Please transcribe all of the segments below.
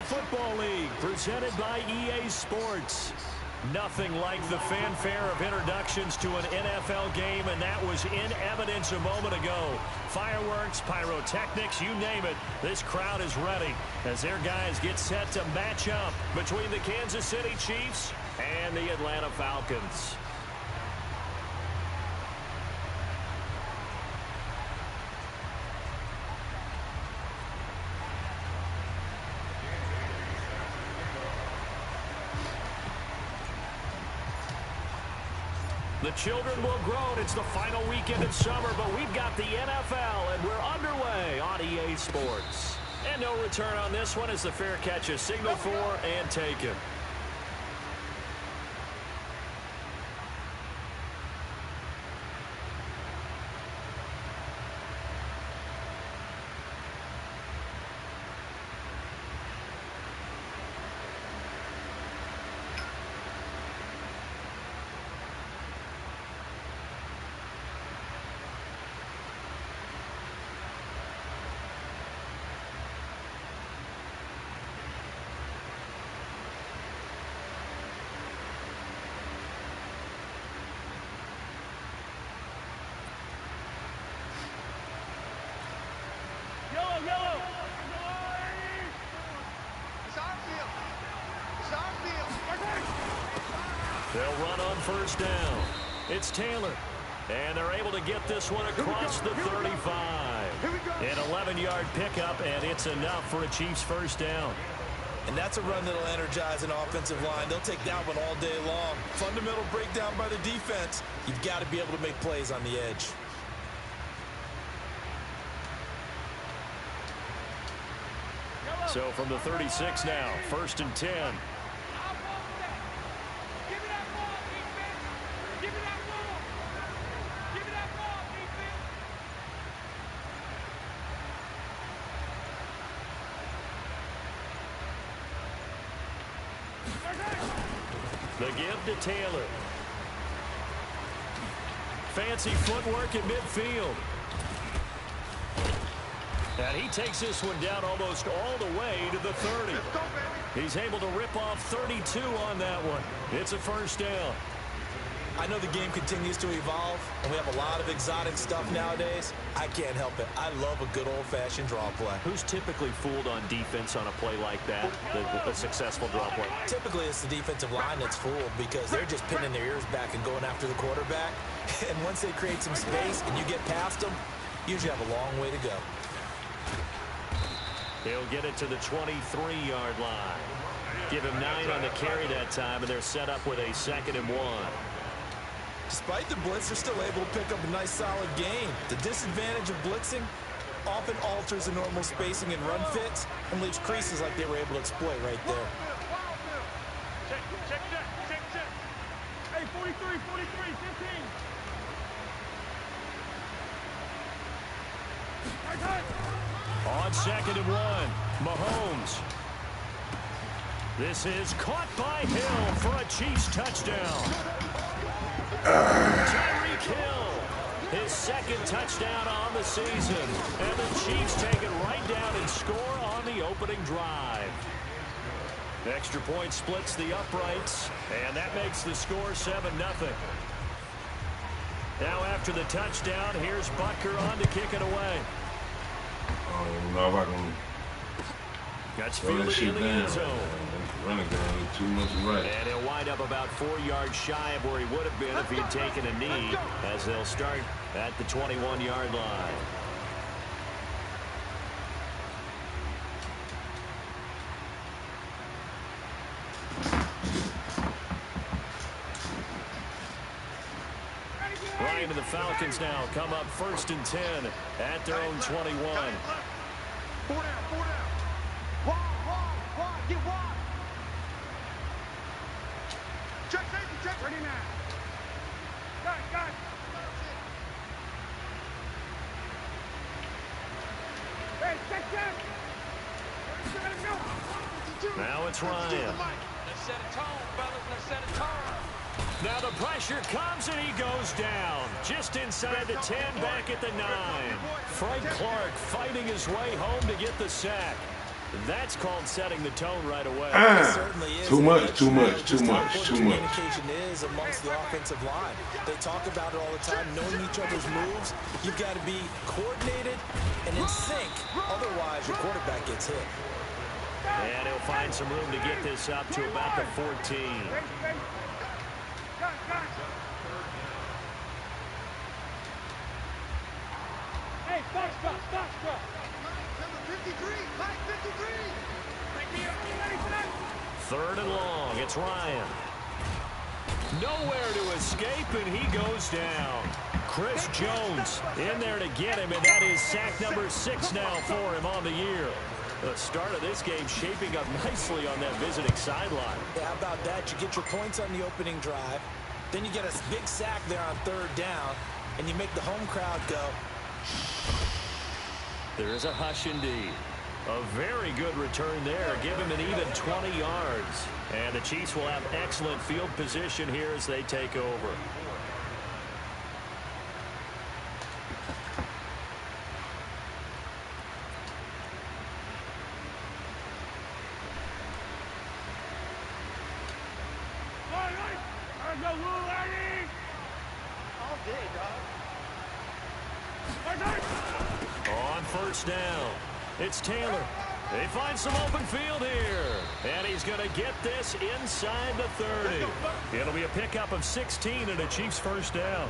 Football League, presented by EA Sports. Nothing like the fanfare of introductions to an NFL game, and that was in evidence a moment ago. Fireworks, pyrotechnics, you name it. This crowd is ready as their guys get set to match up between the Kansas City Chiefs and the Atlanta Falcons. The children will grow, and it's the final weekend in summer, but we've got the NFL, and we're underway on EA Sports. And no return on this one as the fair catch is signaled for and taken. They'll run on first down. It's Taylor. And they're able to get this one across the 35. An 11-yard pickup, and it's enough for a Chiefs first down. And that's a run that'll energize an offensive line. They'll take that one all day long. Fundamental breakdown by the defense. You've got to be able to make plays on the edge. So from the 36 now, 1st and 10. The give to Taylor. Fancy footwork at midfield. And he takes this one down almost all the way to the 30. He's able to rip off 32 on that one. It's a first down. I know the game continues to evolve, and we have a lot of exotic stuff nowadays. I can't help it. I love a good old-fashioned draw play. Who's typically fooled on defense on a play like that, the successful draw play? Typically, it's the defensive line that's fooled because they're just pinning their ears back and going after the quarterback. And once they create some space and you get past them, you usually have a long way to go. He'll get it to the 23-yard line. Give him 9 on the carry that time, and they're set up with a 2nd and 1. Despite the blitz, they're still able to pick up a nice, solid gain. The disadvantage of blitzing often alters the normal spacing and run fits and leaves creases like they were able to exploit right there. Check. Hey, 43, 15. On 2nd and 1, Mahomes. This is caught by Hill for a Chiefs touchdown. Tyreek Hill, his 2nd touchdown on the season. And the Chiefs take it right down and score on the opening drive. Extra point splits the uprights, and that makes the score 7-0. Now after the touchdown, here's Butker on to kick it away. I don't know if I can That's throw that fielded shit in the down. end zone. Running game too much right. And he'll wind up about 4 yards shy of where he would have been if he had taken a knee, as they'll start at the 21-yard line. Right to the Falcons now come up 1st and 10 at their own 21. 4 down. Wide. Get wide. Check safety. Ready now. Got it. Hey, check. Now it's Ryan. Let's set a tone, fellas. Let's set a tone. Now the pressure comes and he goes down. Just inside the 10, back at the 9. Frank Clark fighting his way home to get the sack. That's called setting the tone right away. It certainly is. Too much. Communication is amongst the offensive line. They talk about it all the time, knowing each other's moves. You've got to be coordinated and in sync. Otherwise, your quarterback gets hit. And he'll find some room to get this up to about the 14. Hey, box drop. Number 53, Mike 53. Third and long. It's Ryan. Nowhere to escape, and he goes down. Chris Jones in there to get him, and that is sack number 6 now for him on the year. The start of this game shaping up nicely on that visiting sideline. Yeah, how about that? You get your points on the opening drive. Then you get a big sack there on third down, and you make the home crowd go. There is a hush indeed. A very good return there. Give him an even 20 yards. And the Chiefs will have excellent field position here as they take over. On first down, it's Taylor. They find some open field here. And he's going to get this inside the 30. It'll be a pickup of 16 and a Chiefs first down.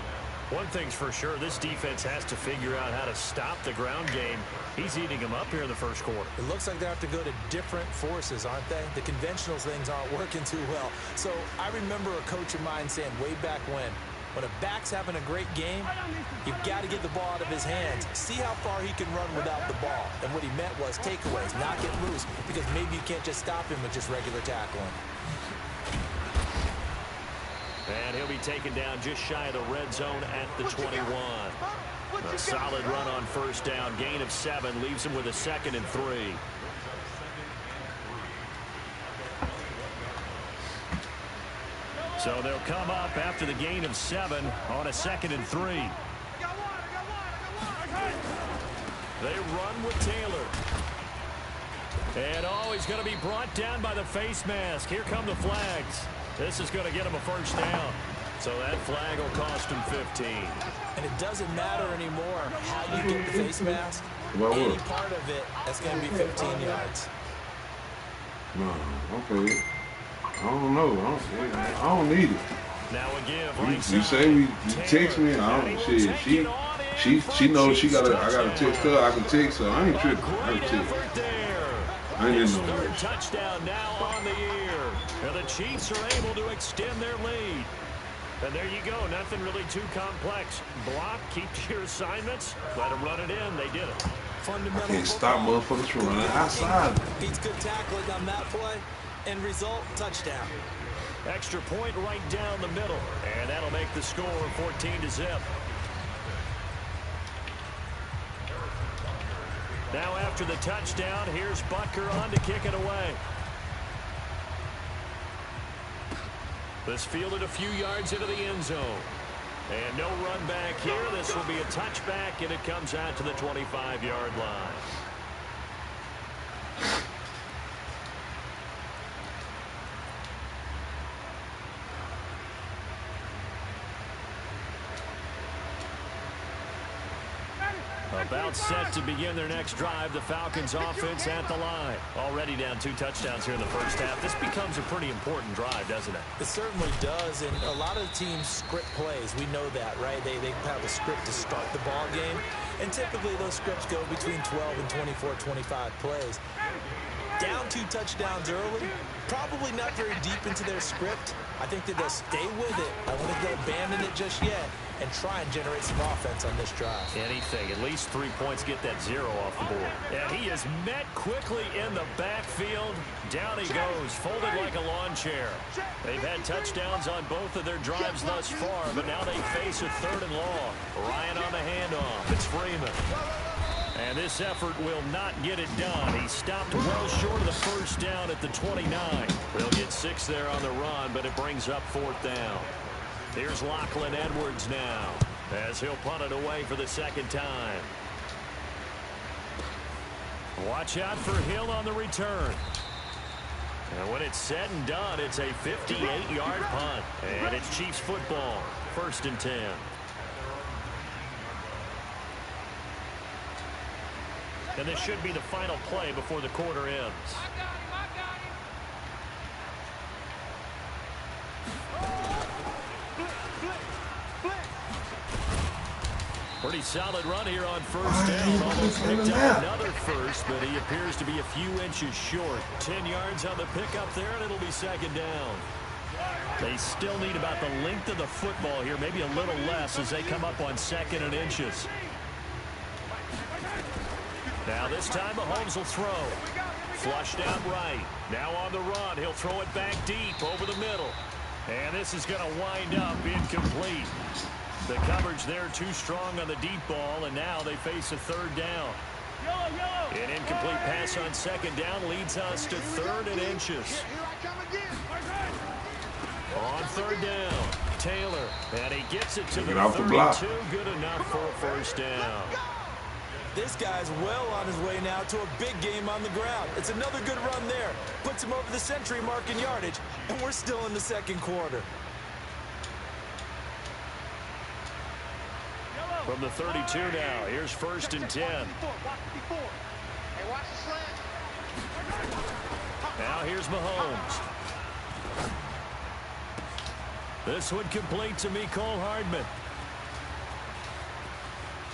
One thing's for sure, this defense has to figure out how to stop the ground game. He's eating them up here in the first quarter. It looks like they have to go to different forces, aren't they? The conventional things aren't working too well. So I remember a coach of mine saying way back when a back's having a great game, you've got to get the ball out of his hands. See how far he can run without the ball. And what he meant was takeaways, not get loose, because maybe you can't just stop him with just regular tackling. And he'll be taken down just shy of the red zone at the 21. A solid run on first down. Gain of 7 leaves him with a 2nd and 3. So they'll come up after the gain of 7 on a 2nd and 3. They run with Taylor. And he's going to be brought down by the face mask. Here come the flags. This is going to get him a first down. So that flag will cost him 15. And it doesn't matter anymore how you get the face mask. Any part of it, that's going to be 15 yards. No, okay. I don't know. I don't need it. Now a give. You say you text me. I don't. She knows she got. I got to text her. I can text her. I ain't tripping. I can text. I ain't in no third touchdown now on the year. And the Chiefs are able to extend their lead. And there you go. Nothing really too complex. Block, keep to your assignments, let them run it in. They did it. Fundamental. I can't stop motherfuckers from running outside. He's good tackling on that play. End result, touchdown. Extra point right down the middle. And that'll make the score 14-0. Now after the touchdown, here's Butker on to kick it away. This fielded a few yards into the end zone. And no run back here. This will be a touchback, and it comes out to the 25-yard line. About set to begin their next drive. The Falcons offense at the line. Already down 2 touchdowns here in the first half. This becomes a pretty important drive, doesn't it? It certainly does, and a lot of the teams script plays. We know that, right? They have a script to start the ball game, and typically those scripts go between 12 and 24, 25 plays. Down 2 touchdowns early, probably not very deep into their script. I think that they'll stay with it. I don't think they'll abandon it just yet and try and generate some offense on this drive. Anything, at least 3 points, get that 0 off the board. And he is met quickly in the backfield. Down he goes, folded like a lawn chair. They've had touchdowns on both of their drives thus far, but now they face a 3rd and long. Ryan on the handoff. It's Freeman. And this effort will not get it done. He stopped well short of the first down at the 29. They'll get 6 there on the run, but it brings up 4th down. Here's Lachlan Edwards now, as he'll punt it away for the 2nd time. Watch out for Hill on the return. And when it's said and done, it's a 58-yard punt. And it's Chiefs football, 1st and 10. And this should be the final play before the quarter ends. Pretty solid run here on 1st down. Almost picked up another first, but he appears to be a few inches short. 10 yards on the pickup there, and it'll be 2nd down. They still need about the length of the football here, maybe a little less as they come up on 2nd and inches. Now this time Mahomes will throw. Flushed out right. Now on the run. He'll throw it back deep over the middle. And this is going to wind up incomplete. The coverage there too strong on the deep ball, and now they face a 3rd down. An incomplete pass on 2nd down leads us to 3rd and inches. On 3rd down, Taylor, and he gets it to the 32. Good enough for a 1st down. This guy's well on his way now to a big game on the ground. It's another good run there. Puts him over the century mark in yardage, and we're still in the 2nd quarter. From the 32 now, here's 1st and 10. Now here's Mahomes. This one complete to Mecole Hardman.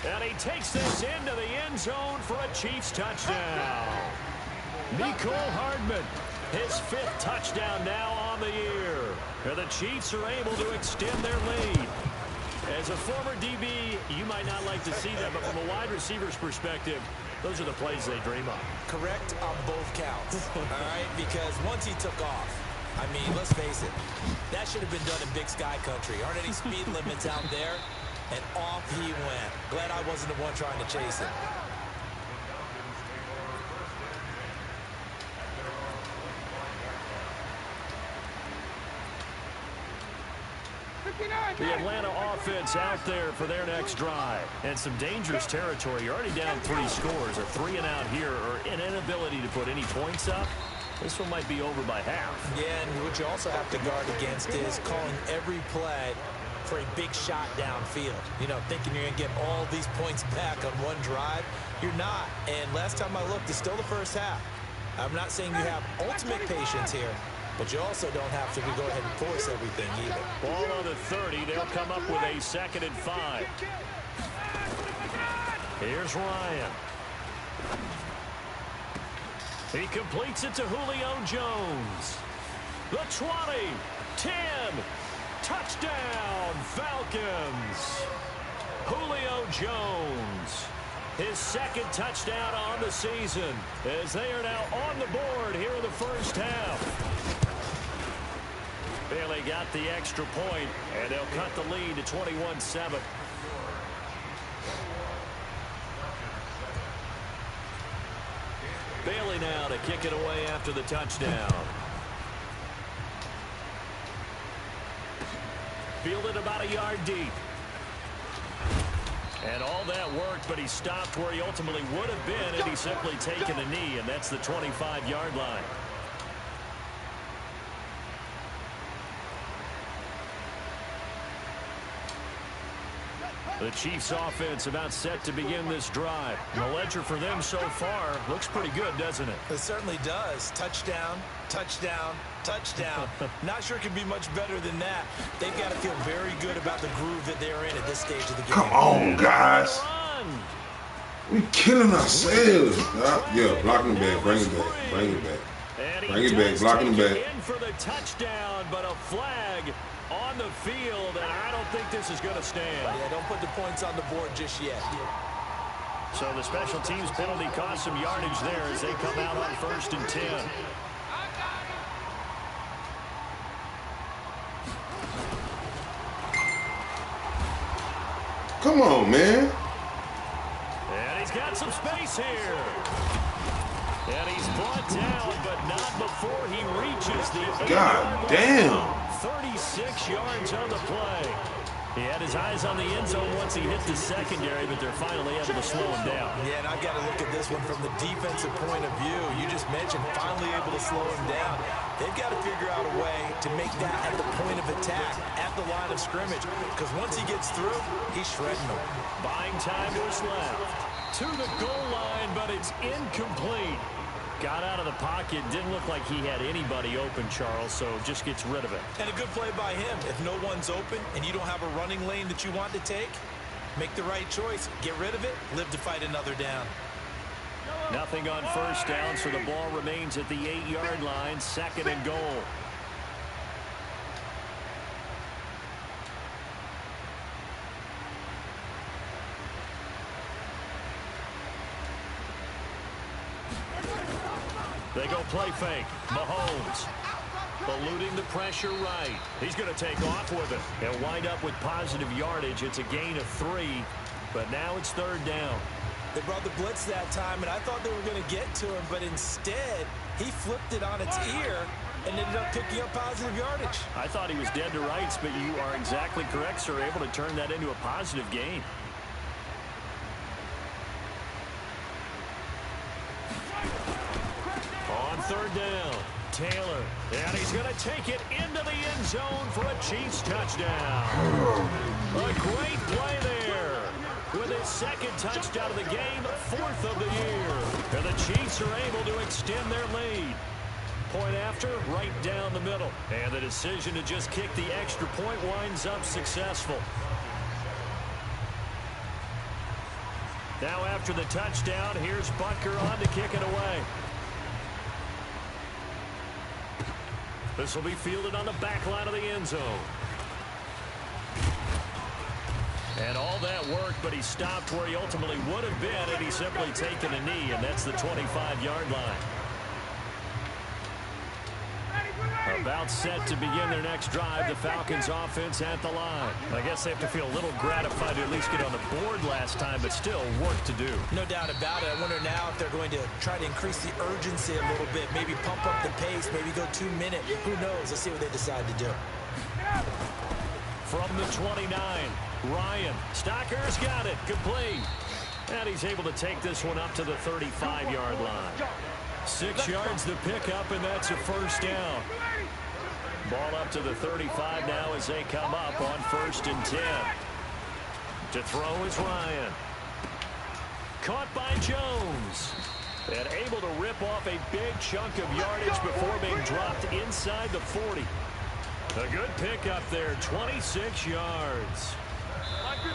And he takes this into the end zone for a Chiefs touchdown. Mecole Hardman, his 5th touchdown now on the year. And the Chiefs are able to extend their lead. As a former DB, you might not like to see that, but from a wide receiver's perspective, those are the plays they dream of. Correct on both counts, all right? Because once he took off, I mean, let's face it, that should have been done in Big Sky Country. Aren't any speed limits out there? And off he went. Glad I wasn't the one trying to chase him. The Atlanta offense out there for their next drive. And some dangerous territory. You're already down 3 scores. A 3-and-out here, or an inability to put any points up. This one might be over by half. Yeah, and what you also have to guard against is calling every play for a big shot downfield. You know, thinking you're going to get all these points back on one drive. You're not. And last time I looked, it's still the first half. I'm not saying you have ultimate patience here, but you also don't have to go ahead and force everything either. Ball on the 30. They'll come up with a 2nd and 5. Here's Ryan. He completes it to Julio Jones. The 20, 10, touchdown, Falcons. Julio Jones, his 2nd touchdown on the season, as they are now on the board here in the 1st half. Bailey got the extra point, and they'll cut the lead to 21-7. Bailey now to kick it away after the touchdown. Fielded about a yard deep. And all that worked, but he stopped where he ultimately would have been had he simply taken a knee, and that's the 25-yard line. The Chiefs offense about set to begin this drive. The ledger for them so far looks pretty good, doesn't it? It certainly does. Touchdown, touchdown, touchdown. Not sure it can be much better than that. They've got to feel very good about the groove that they're in at this stage of the game. Come on, guys. We killing ourselves. Yeah, blocking back, bring it back, bring it back. Bring it back, blocking back. In for the touchdown, but a flag on the field, and I don't think this is going to stand. Yeah, don't put the points on the board just yet. So the special teams penalty cost some yardage there as they come out on 1st and 10. Come on, man. And he's got some space here. And he's brought down, but not before he reaches the 8-yard line. God damn. 36 yards on the play. He had his eyes on the end zone once he hit the secondary, but they're finally able to slow him down. Yeah, and I've got to look at this one from the defensive point of view. You just mentioned finally able to slow him down. They've got to figure out a way to make that at the point of attack, at the line of scrimmage, because once he gets through, he's shredding them. Buying time to his left. To the goal line, but it's incomplete. Got out of the pocket. Didn't look like he had anybody open, Charles, so just gets rid of it. And a good play by him. If no one's open and you don't have a running lane that you want to take, make the right choice. Get rid of it. Live to fight another down. Nothing on first down, so the ball remains at the 8-yard line, 2nd and goal. They go play fake. Mahomes eluding the pressure right. He's going to take off with it. He'll wind up with positive yardage. It's a gain of 3, but now it's 3rd down. They brought the blitz that time, and I thought they were going to get to him, but instead, he flipped it on its ear and ended up picking up positive yardage. I thought he was dead to rights, but you are exactly correct, sir. Able to turn that into a positive gain. On 3rd down, Taylor, and he's going to take it into the end zone for a Chiefs touchdown. A great play there. With his 2nd touchdown of the game, 4th of the year. And the Chiefs are able to extend their lead. Point after, right down the middle. And the decision to just kick the extra point winds up successful. Now after the touchdown, here's Butker on to kick it away. This will be fielded on the back line of the end zone. And all that worked, but he stopped where he ultimately would have been had he simply taken a knee, and that's the 25-yard line. About set to begin their next drive, the Falcons offense at the line. I guess they have to feel a little gratified to at least get on the board last time, but still work to do. No doubt about it. I wonder now if they're going to try to increase the urgency a little bit, maybe pump up the pace, maybe go 2-minute. Who knows? Let's see what they decide to do. From the 29, Ryan. Stocker's got it. Complete. And he's able to take this one up to the 35-yard line. 6 yards to pick up, and that's a 1st down. Ball up to the 35 now as they come up on 1st and 10. To throw is Ryan. Caught by Jones. And able to rip off a big chunk of yardage before being dropped inside the 40. A good pickup there, 26 yards.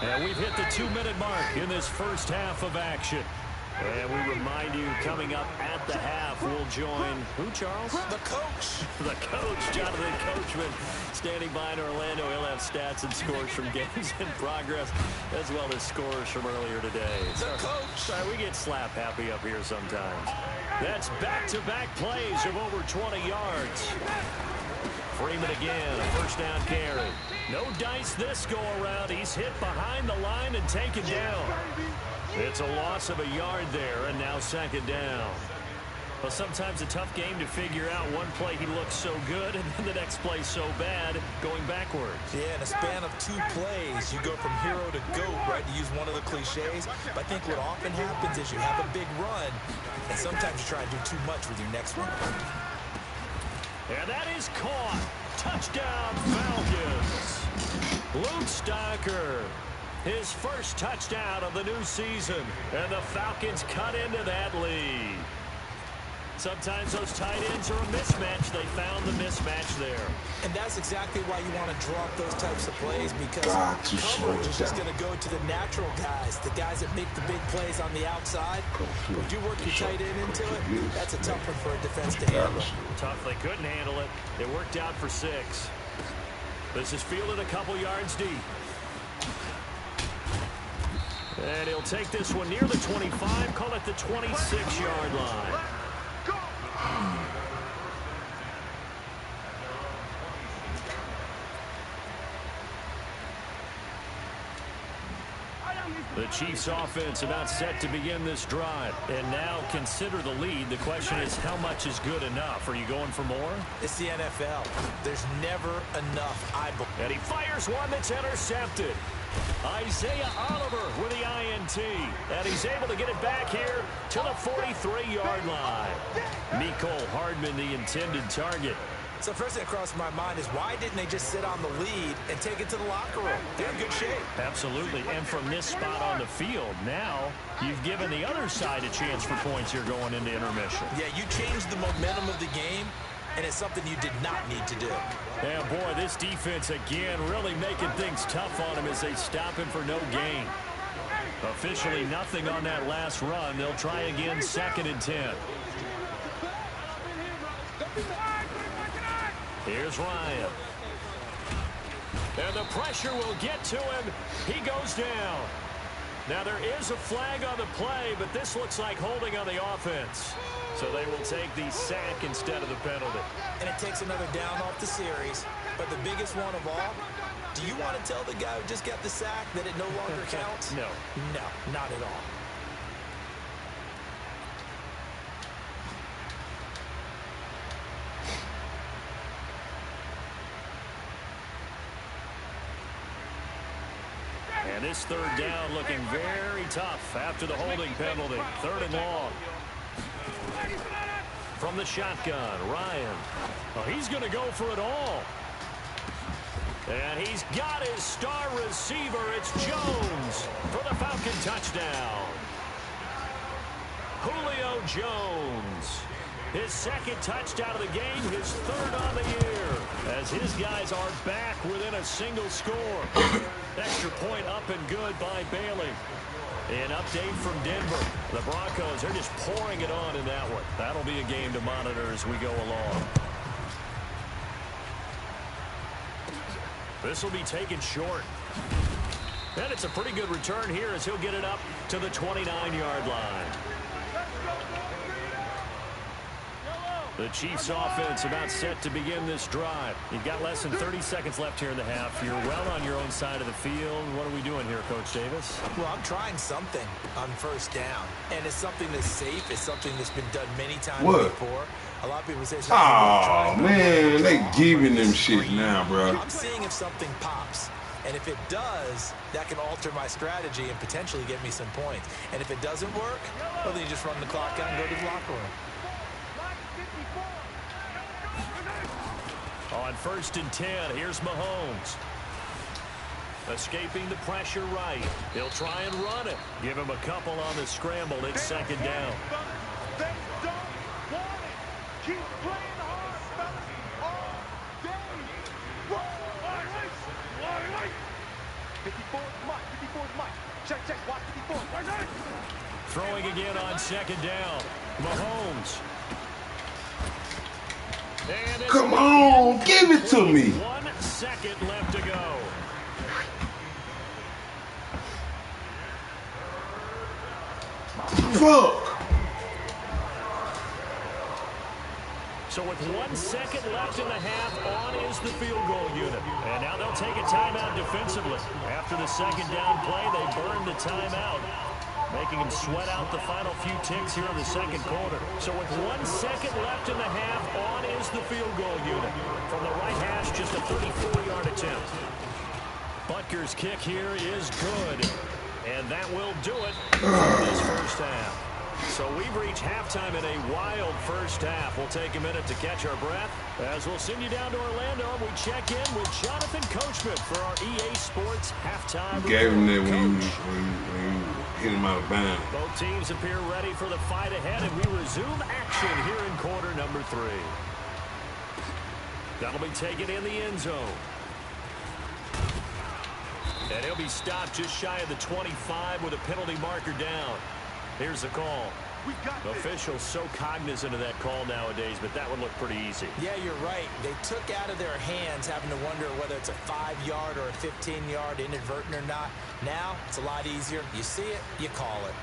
And we've hit the 2-minute mark in this first half of action. And we remind you, coming up at the half, we'll join, who, Charles? The coach. The coach, Jonathan Coachman, standing by in Orlando. He'll have stats and scores from games in progress, as well as scores from earlier today. The coach. Sorry, we get slap happy up here sometimes. That's back-to-back plays of over 20 yards. Freeman again, a 1st down carry. No dice this go-around. He's hit behind the line and taken down. It's a loss of a yard there, and now 2nd down. Well, sometimes a tough game to figure out. One play he looks so good, and then the next play so bad, going backwards. Yeah, in a span of 2 plays, you go from hero to GOAT, right, to use one of the cliches. But I think what often happens is you have a big run, and sometimes you try to do too much with your next one. And that is caught. Touchdown, Falcons. Luke Stocker. His 1st touchdown of the new season. And the Falcons cut into that lead. Sometimes those tight ends are a mismatch. They found the mismatch there. And that's exactly why you want to drop those types of plays, because coverage is just going to go to the natural guys, the guys that make the big plays on the outside. If you work your tight end into it, that's a tough one for a defense to handle. Tough. They couldn't handle it. It worked out for 6. This is fielded a couple yards deep. And he'll take this one near the 25, call it the 26-yard line. The Chiefs offense about set to begin this drive. And now consider the lead. The question is, how much is good enough? Are you going for more? It's the NFL. There's never enough eyeball. And he fires one that's intercepted. Isaiah Oliver with the INT. And he's able to get it back here to the 43-yard line. Mecole Hardman, the intended target. So first thing that crossed my mind is why didn't they just sit on the lead and take it to the locker room? They're in good shape. Absolutely. And from this spot on the field, now you've given the other side a chance for points here going into intermission. Yeah, you changed the momentum of the game, and it's something you did not need to do. And boy, this defense again really making things tough on him as they stop him for no gain. Officially nothing on that last run. They'll try again, 2nd and 10. Here's Ryan. And the pressure will get to him. He goes down. Now there is a flag on the play, but this looks like holding on the offense. So they will take the sack instead of the penalty. And it takes another down off the series. But the biggest one of all, do you want to tell the guy who just got the sack that it no longer counts? No. No, not at all. And this 3rd down looking very tough after the holding penalty. 3rd and long. From the shotgun, Ryan. Oh, he's going to go for it all. And he's got his star receiver. It's Jones for the Falcon touchdown. Julio Jones. His 2nd touchdown of the game, his 3rd on the year, as his guys are back within a single score. Extra point up and good by Bailey. An update from Denver. The Broncos are just pouring it on in that one. That'll be a game to monitor as we go along. This will be taken short. And it's a pretty good return here as he'll get it up to the 29-yard line. The Chiefs offense about set to begin this drive. You've got less than 30 seconds left here in the half. You're well on your own side of the field. What are we doing here, Coach Davis? Well, I'm trying something on 1st down. And it's something that's safe. It's something that's been done many times before. A lot of people say, oh, man, they giving them shit now, bro. I'm seeing if something pops. And if it does, that can alter my strategy and potentially get me some points. And if it doesn't work, well, then you just run the clock out and go to the locker room. On 1st and 10, here's Mahomes. Escaping the pressure right. He'll try and run it. Give him a couple on the scramble. It's 2nd down. They don't want it. Keep playing hard, fellas, all day. Right. 54 is Mike. 54 is Mike. Check. Watch 54. Right. Throwing again on 2nd down. Mahomes. Come on, give it to me. 1 second left to go. Fuck. So with 1 second left in the half, on is the field goal unit. And now they'll take a timeout defensively. After the 2nd down play, they burn the timeout, making them sweat out the final few ticks here in the 2nd quarter. So with 1 second left in the half, on is the field goal unit. From the right hash, just a 34-yard attempt. Butker's kick here is good. And that will do it for this 1st half. So we've reached halftime in a wild 1st half. We'll take a minute to catch our breath as we'll send you down to Orlando and we check in with Jonathan Coachman for our EA Sports halftime report. Gave him that when you hit him out of bounds. Both teams appear ready for the fight ahead, and we resume action here in quarter number 3. That'll be taken in the end zone. And he'll be stopped just shy of the 25 with a penalty marker down. Here's the call. Officials so cognizant of that call nowadays, but that would look pretty easy. Yeah, you're right. They took out of their hands having to wonder whether it's a 5-yard or a 15-yard inadvertent or not. Now, it's a lot easier. You see it, you call it.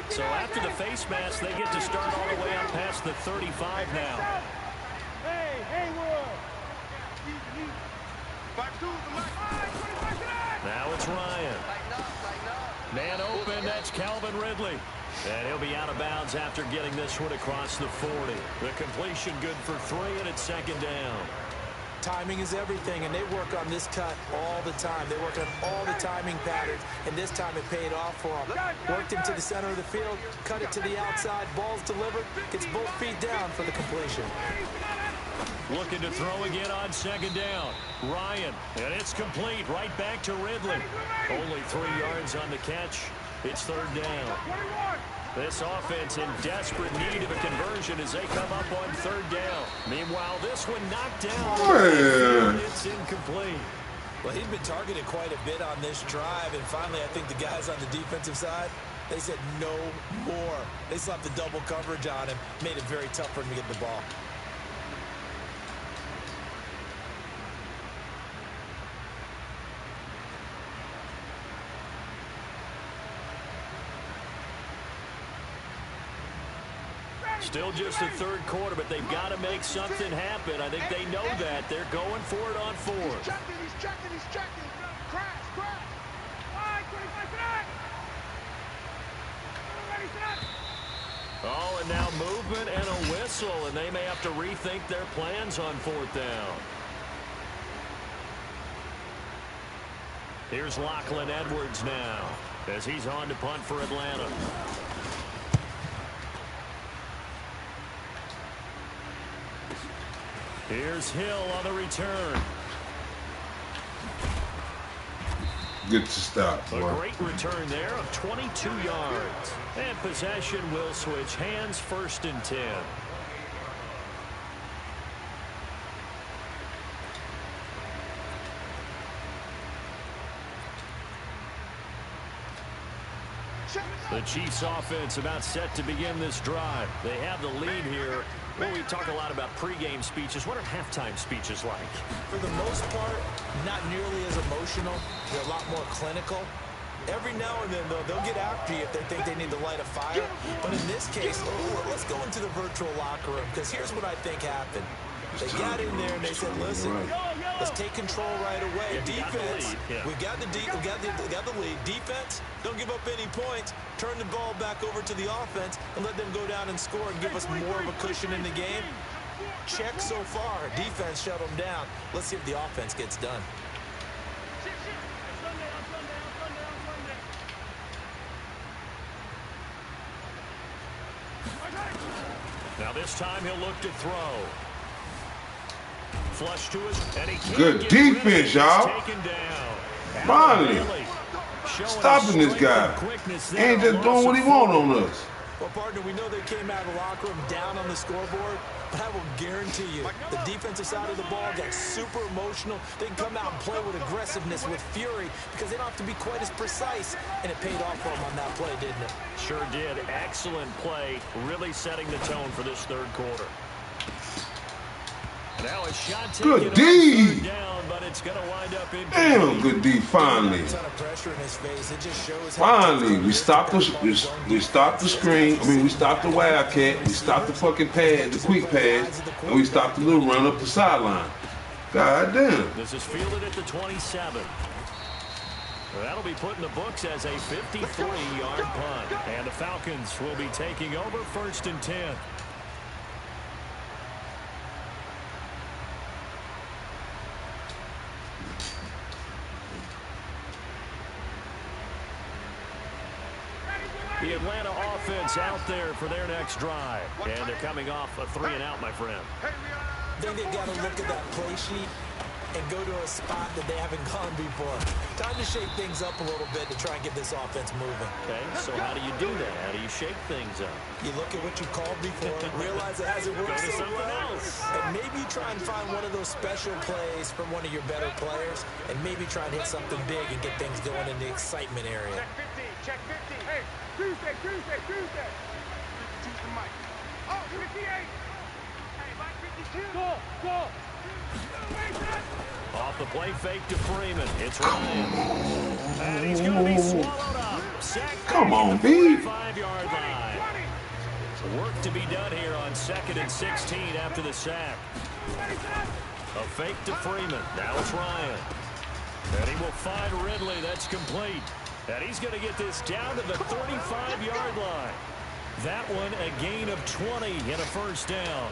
So after the face mask, they get to start all the way up past the 35 now. Hey, Haywood. Now it's Ryan. Man open, that's Calvin Ridley. And he'll be out of bounds after getting this one across the 40. The completion good for 3, and it's 2nd down. Timing is everything, and they work on this cut all the time. They work on all the timing patterns, and this time it paid off for them. Worked him to the center of the field, cut it to the outside, ball's delivered, gets both feet down for the completion. Looking to throw again on 2nd down. Ryan, and it's complete right back to Ridley. Only 3 yards on the catch. It's 3rd down. This offense in desperate need of a conversion as they come up on 3rd down. Meanwhile, this one knocked down. It's incomplete. Well, he'd been targeted quite a bit on this drive, and finally I think the guys on the defensive side, they said no more. They slapped the double coverage on him, made it very tough for him to get the ball. Still just the 3rd quarter, but they've got to make something happen. I think they know that. They're going for it on 4th. He's checking. Crash. Oh, and now movement and a whistle, and they may have to rethink their plans on 4th down. Here's Lachlan Edwards now as he's on to punt for Atlanta. Here's Hill on the return. Good to stop, boy. A great return there of 22 yards. And possession will switch hands, 1st and 10. The Chiefs offense about set to begin this drive. They have the lead here. Well, we talk a lot about pregame speeches. What are halftime speeches like? For the most part, not nearly as emotional. They're a lot more clinical. Every now and then, though, they'll get after you if they think they need to light a fire. But in this case, let's go into the virtual locker room, because here's what I think happened. They got in there and they said, listen, let's take control right away. Defense, we've got the lead. Defense, don't give up any points. Turn the ball back over to the offense and let them go down and score and give us more of a cushion in the game. Check so far. Defense shut them down. Let's see if the offense gets done. Now this time he'll look to throw. Flush to his, and he can't good defense, y'all. Finally stopping this guy. Ain't just doing what he want on us. Well, partner, we know they came out of the locker room down on the scoreboard, but I will guarantee you the defensive side of the ball got super emotional. They can come out and play with aggressiveness, with fury, because they don't have to be quite as precise, and it paid off for them on that play, didn't it? Sure did. Excellent play, really setting the tone for this 3rd quarter. Now a shot good D. Down, but it's going to wind up in. Damn, good D. Finally. Finally, we stopped the screen. I mean, we stopped the wildcat. We stopped the fucking pad, the quick pass, and we stopped the little run up the sideline. God damn. This is fielded at the 27. That'll be put in the books as a 53-yard punt, and the Falcons will be taking over 1st and 10. The Atlanta offense out there for their next drive. And they're coming off a 3-and-out, my friend. I think they've got to look at that play sheet and go to a spot that they haven't gone before. Time to shake things up a little bit to try and get this offense moving. Okay, so how do you do that? How do you shake things up? You look at what you called before, realize it hasn't worked so well, and maybe try and find one of those special plays from one of your better players, and maybe try and hit something big and get things going in the excitement area. Check 50. Hey, Tuesday. Teach the mic. Oh, 58. Hey, Mike 52. Go. Off the play fake to Freeman. It's Ryan. And he's going to be swallowed up. Sacked. Come on, B. 5-yard line. Work to be done here on 2nd and 16 after the sack. A fake to Freeman. Now it's Ryan. And he will find Ridley. That's complete. And he's going to get this down to the 35-yard line. That one a gain of 20 and a first down.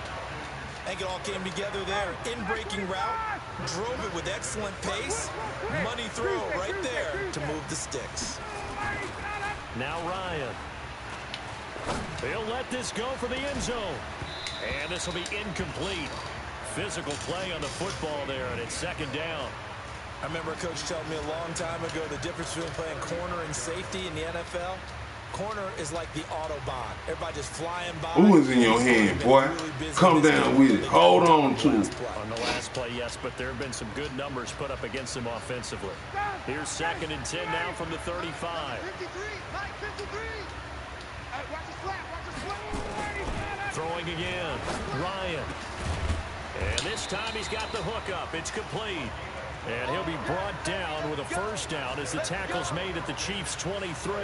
I think it all came together there. In-breaking route, drove it with excellent pace. Money throw right there to move the sticks. Now Ryan. He'll let this go for the end zone. And this will be incomplete. Physical play on the football there, and it's second down. I remember a coach telling me a long time ago the difference between playing corner and safety in the NFL. Corner is like the Autobahn. Everybody just flying by. Who is in your hand, boy? Come down with it. Hold on to it. On the last play, yes, but there have been some good numbers put up against him offensively. Here's 2nd and 10 now from the 35. 53, Mike, 53. Watch the slap, watch the slap. Throwing again, Ryan. And this time he's got the hook up. It's complete. And he'll be brought down with a first down as the tackle's made at the Chiefs' 23.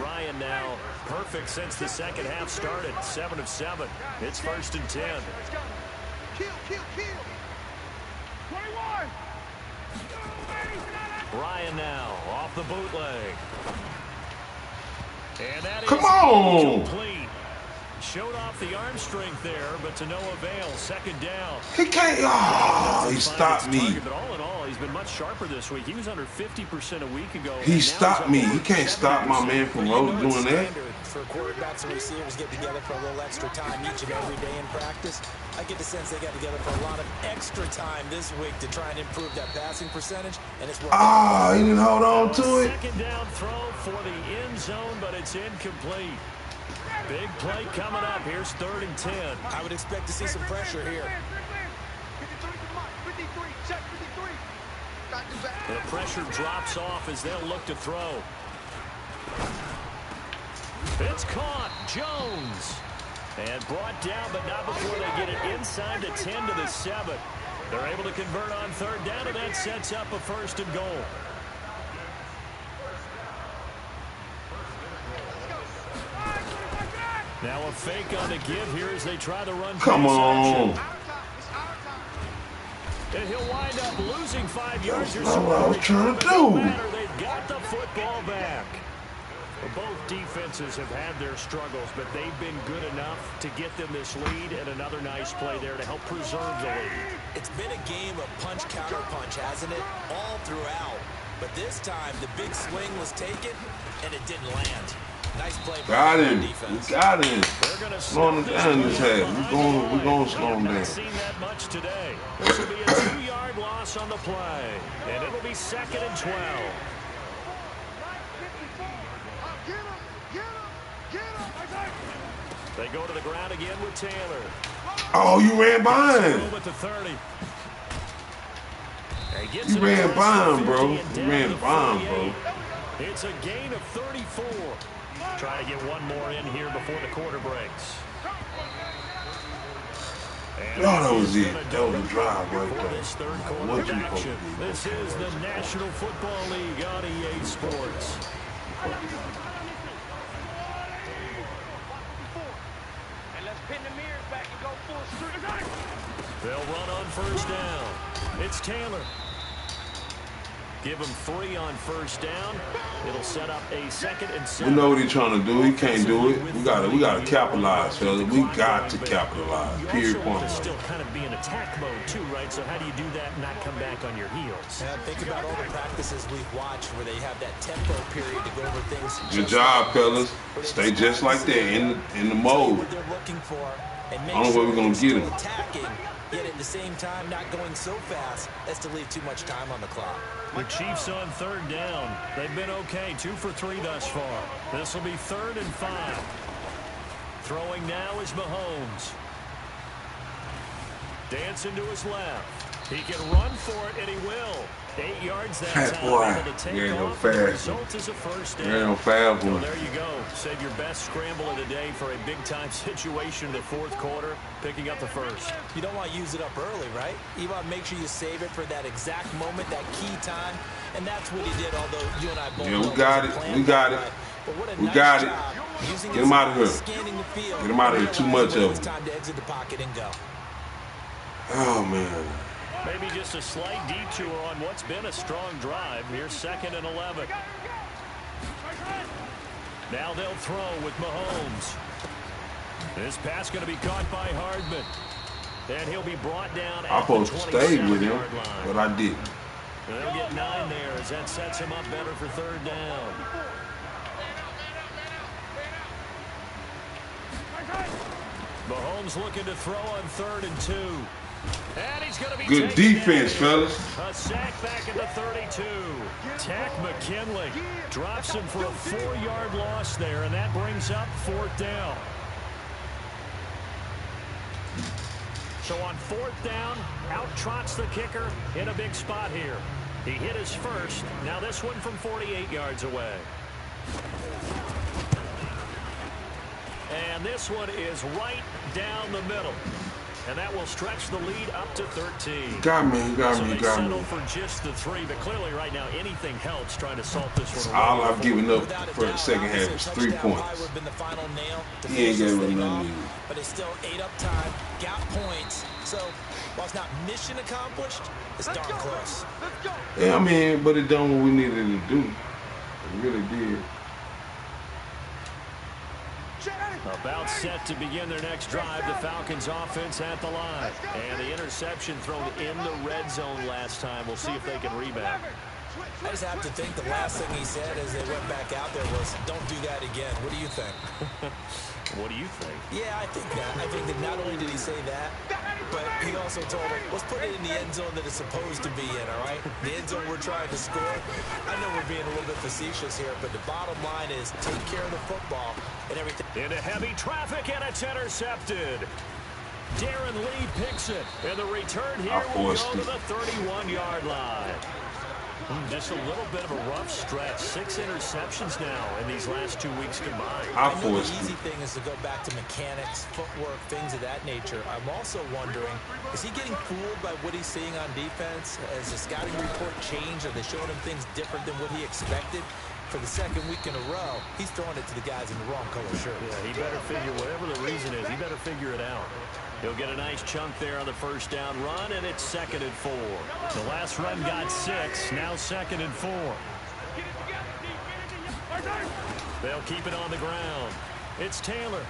Ryan now perfect since the second half started. 7 of 7. It's 1st and 10. Kill. 21. Ryan now off the bootleg. And that Come is on. complete. Showed off the arm strength there, but to no avail. 2nd down. He can't. Oh, he stopped me. But all in all, he's been much sharper this week. He was under 50% a week ago. He stopped me. He can't stop my man from doing that. For quarterbacks and receivers get together for a little extra time each and every day in practice. I get the sense they got together for a lot of extra time this week to try and improve that passing percentage, and it's working. Ah, he didn't hold on to it. 2nd down throw for the end zone, but it's incomplete. Big play coming up. Here's 3rd and 10. I would expect to see some pressure here. 53, check 53. The pressure drops off as they'll look to throw. It's caught. Jones. And brought down, but not before they get it inside the 10 to the 7. They're able to convert on 3rd down, and that sets up a 1st and goal. Now a fake on the give here as they try to run. Come on. And he'll wind up losing 5 yards. That's not what I was trying to do. They've got the football back. Both defenses have had their struggles, but they've been good enough to get them this lead, and another nice play there to help preserve the lead. It's been a game of punch, counter punch, hasn't it? All throughout. But this time, the big swing was taken, and it didn't land. Nice play by Got him. defense. We got him. Slow him down this half. We're going to slow him down. Not seen that much today. This will be a 2-yard loss on the play, and it'll be 2nd and 12. They go to the ground again with Taylor. Oh, you ran by him. At the 30. You ran by him, bro. You ran by him, bro. It's a gain of 34. Trying to get one more in here before the quarter breaks. Oh, that was it. That was a drive right For there. this third quarter What of you action. call This is the National Football League on EA Sports. And let's pin the mirrors back and go full street. They'll run on 1st down. It's Taylor. Give him 3 on 1st down. It'll set up a 2nd and 7. We know what he's trying to do. He can't do it. We gotta capitalize, fellas. We got to capitalize. Period. Point. Still kind of be in attack mode too, right? So how do you do that and not come back on your heels? And think about all the practices we've watched where they have that tempo period to go over things. Good job, fellas. Stay just like that in the mode. What they're looking for, and make I don't know where we're gonna get him. attacking, yet at the same time not going so fast as to leave too much time on the clock. The Chiefs on 3rd down. They've been okay, 2 for 3 thus far. This will be 3rd and 5. Throwing now is Mahomes. Dancing to his left. He can run for it, and he will. 8 yards that Fat time. boy. Able to take There you go, off. The fast result is a 1st down. There ain't no fast So one. there you go. Save your best scramble of the day for a big-time situation in the 4th quarter, picking up the 1st. You don't want to use it up early, right? You want to make sure you save it for that exact moment, that key time, and that's what he did, although you and I both Yeah, we know got wasn't it. planned We got that it. way. But what a We nice got it. job using Get his him out of eyes, here. scanning the field, Get him out of here. Too much realizing when of it's him. time to exit the pocket and go. Oh, man. Maybe just a slight detour on what's been a strong drive. Here's 2nd and 11. Now they'll throw with Mahomes. This pass going to be caught by Hardman. And he'll be brought down at the 27-yard line. But I didn't. They'll get 9 there as that sets him up better for 3rd down. Mahomes looking to throw on 3rd and 2. And he's going to be good defense, fellas. A sack back at the 32. Tack McKinley drops him for a 4-yard loss there, and that brings up 4th down. So on 4th down, out trots the kicker in a big spot here. He hit his first. Now this one from 48 yards away. And this one is right down the middle. And that will stretch the lead up to 13. Got me. So they settle for just the 3, but clearly right now anything helps trying to salt this one. All I've given up for the second half is 3 points. He ain't giving me nothing. But it's still ate up time, got points. So while it's not mission accomplished, it's darn close. Yeah, I mean, but it done what we needed to do. It really did. About set to begin their next drive, the Falcons offense at the line. And the interception thrown in the red zone last time. We'll see if they can rebound. I just have to think the last thing he said as they went back out there was, don't do that again. What do you think? What do you think? Yeah, I think that. I think that not only did he say that, but he also told him, let's put it in the end zone that it's supposed to be in, all right? The end zone we're trying to score. I know we're being a little bit facetious here, but the bottom line is take care of the football and everything. Into heavy traffic, and it's intercepted. Darren Lee picks it, and the return here will go to the 31-yard line. Just a little bit of a rough stretch. 6 interceptions now in these last 2 weeks combined. I know the easy thing is to go back to mechanics, footwork, things of that nature. I'm also wondering, is he getting fooled by what he's seeing on defense? Has the scouting report changed? Are they showing him things different than what he expected? For the 2nd week in a row, he's throwing it to the guys in the wrong color shirt. Yeah, he better figure, whatever the reason is, he better figure it out. He'll get a nice chunk there on the 1st down run, and it's 2nd and 4. The last run got 6, now 2nd and 4. They'll keep it on the ground. It's Taylor.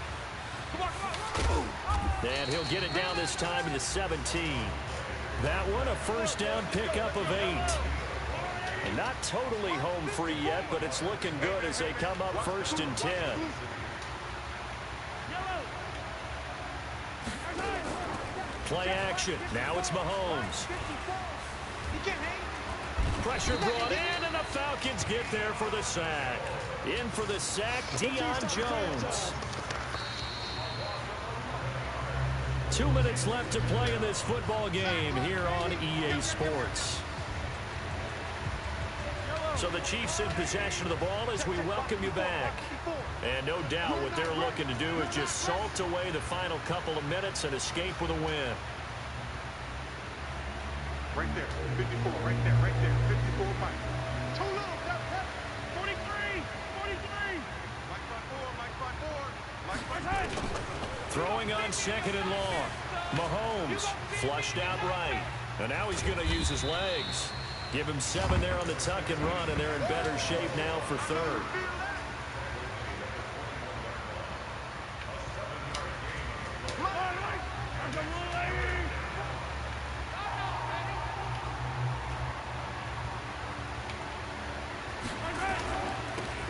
And he'll get it down this time in the 17. That one a 1st down pickup of 8. And not totally home free yet, but it's looking good as they come up 1st and 10. Play action. Now it's Mahomes. Pressure brought in, and the Falcons get there for the sack. In for the sack, Deion Jones. 2 minutes left to play in this football game here on EA Sports. So the Chiefs in possession of the ball as we welcome you back. And no doubt what they're looking to do is just salt away the final couple of minutes and escape with a win. Right there, 54, right there, 54, Mike. Too little, 43, 43. Mike front 4, Mike front 4. Throwing on 2nd and long. Mahomes flushed out right. And now he's going to use his legs. Give him 7 there on the tuck and run, and they're in better shape now for 3rd.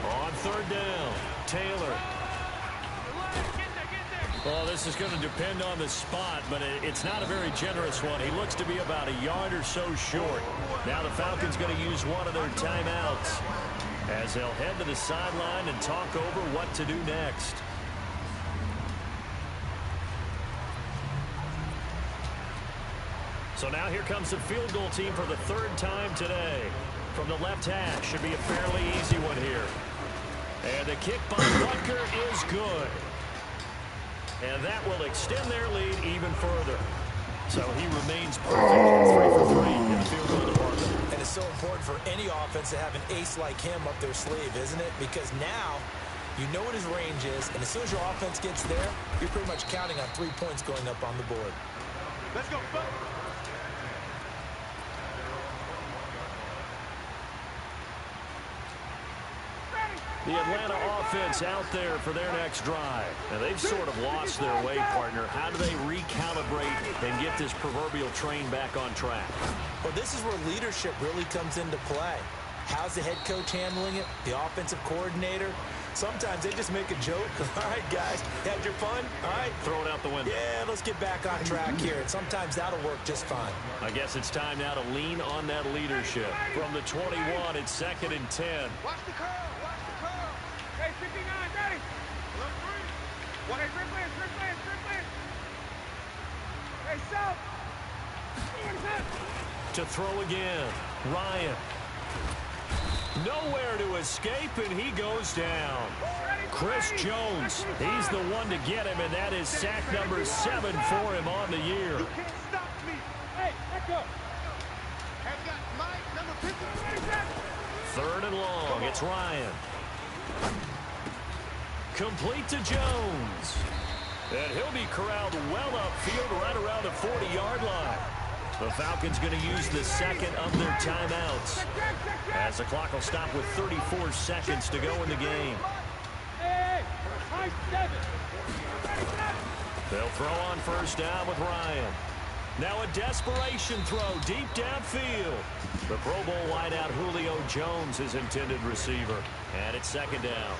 On 3rd down, Taylor. Well, this is going to depend on the spot, but it's not a very generous one. He looks to be about a yard or so short. Now the Falcons going to use one of their timeouts as they'll head to the sideline and talk over what to do next. So now here comes the field goal team for the 3rd time today. From the left hash, should be a fairly easy one here. And the kick by Butker is good. And that will extend their lead even further. So he remains perfect, 3 for 3 in the field goal department. And it's so important for any offense to have an ace like him up their sleeve, isn't it? Because now you know what his range is, and as soon as your offense gets there, you're pretty much counting on 3 points going up on the board. Let's go, fellas. The Atlanta offense out there for their next drive. And they've sort of lost their way, partner. How do they recalibrate and get this proverbial train back on track? Well, this is where leadership really comes into play. How's the head coach handling it? The offensive coordinator? Sometimes they just make a joke. All right, guys, had your fun? All right. Throw it out the window. Yeah, let's get back on track here. And sometimes that'll work just fine. I guess it's time now to lean on that leadership. From the 21, it's 2nd and 10. Watch the curl. Watch the curl. Hey, 59, ready. Look free. Hey, triple. Hey, South. To throw again. Ryan. Nowhere to escape, and he goes down. Chris Jones, he's the one to get him, and that is sack number 7 for him on the year. You can't stop me. Hey, let go. Have got Mike, number 50. 3rd and long, it's Ryan. Complete to Jones. And he'll be corralled well upfield right around the 40-yard line. The Falcons going to use the second of their timeouts, as the clock will stop with 34 seconds to go in the game. They'll throw on first down with Ryan. Now a desperation throw deep downfield. The Pro Bowl wideout Julio Jones, his intended receiver. And it's 2nd down.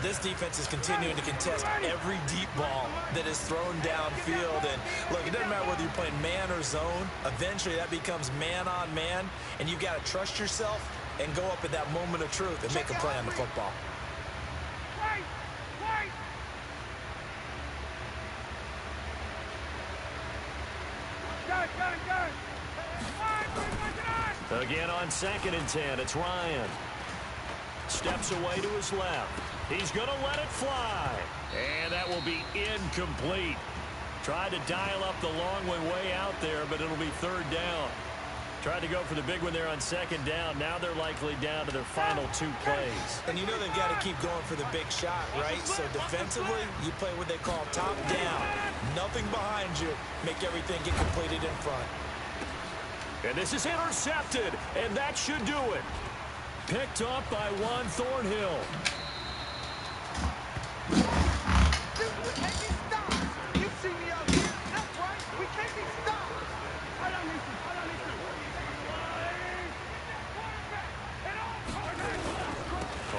This defense is continuing to contest every deep ball that is thrown downfield. And look, it doesn't matter whether you're playing man or zone. Eventually, that becomes man on man. And you've got to trust yourself and go up at that moment of truth and make a play on the football. Again on 2nd and 10, it's Ryan. Steps away to his left. He's going to let it fly. And that will be incomplete. Tried to dial up the long way out there, but it'll be 3rd down. Tried to go for the big one there on 2nd down. Now they're likely down to their final 2 plays. And you know they've got to keep going for the big shot, right? So defensively, you play what they call top down. Nothing behind you. Make everything get completed in front. And this is intercepted, and that should do it. Picked up by Juan Thornhill. We can't be stopped. You see me out here. That's right. We can't be stopped. I don't need to.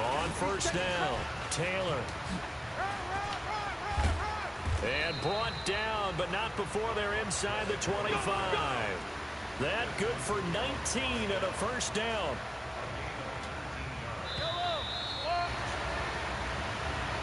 On first down, Taylor. And brought down, but not before they're inside the 25. That good for 19 and a first down.